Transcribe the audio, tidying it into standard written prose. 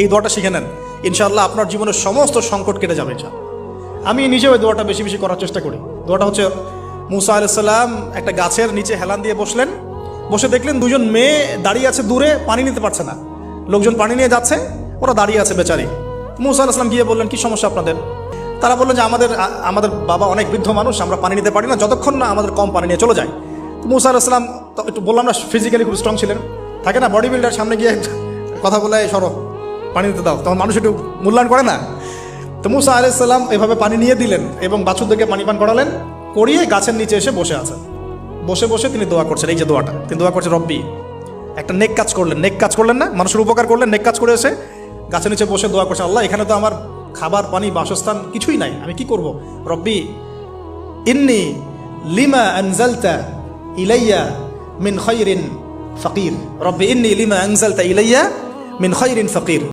এই দোয়াটা শিখে নেন, ইনশাআল্লাহ আপনার জীবনের সমস্ত সংকট কেটে যাবে। আমি নিজেও এই দোয়াটা বেশি বেশি করার চেষ্টা করি। দোয়াটা হচ্ছে, মুসা আলাইহিস সালাম একটা গাছের নিচে হেলান দিয়ে বসলেন, বসে দেখলেন দুজন মেয়ে দাঁড়িয়ে আছে দূরে, পানি নিতে পারছে না, লোকজন পানি নিয়ে যাচ্ছে, ওরা দাঁড়িয়ে আছে বেচারি। মুসা আলাইহিস সালাম গিয়ে বললেন, কি সমস্যা আপনাদের? তারা বললেন যে আমাদের বাবা অনেক বৃদ্ধ মানুষ, আমরা পানি নিতে পারি না যতক্ষণ না আমাদের কম পানি নিয়ে চলে যায়। মুসা আলাইহিস সালাম একটু বললাম না, ফিজিক্যালি খুব স্ট্রং ছিলেন, থাকে না বডি বিল্ডার, সামনে গিয়ে কথা বলে সরো পানি দিতে দাও, তখন মানুষ একটু মূল্যায়ন করে না। তো মুসা আলাইহিস সালাম এভাবে পানি নিয়ে দিলেন এবং বাছুরদেরকে পানি পান করালেন, করিয়ে গাছের নিচে এসে বসে আছেন। বসে বসে তিনি দোয়া করছেন, এই যে দোয়াটা তিনি দোয়া করছেন, রব্বি, একটা নেক কাজ করলেন, নেক কাজ করলেন না, মানুষের উপকার করলেন, নেক কাজ করে এসে গাছের নিচে বসে দোয়া করছেন, আল্লাহ এখানে তো আমার খাবার পানি বাসস্থান কিছুই নাই, আমি কি করব? রব্বি ইন্নি লিমা আনজালতা ইলাইয়া মিন খায়রিন ফাকির, রব্বি ইন্নি লিমা আনজালতা ইলাইয়া মিন খায়রিন ফাকির।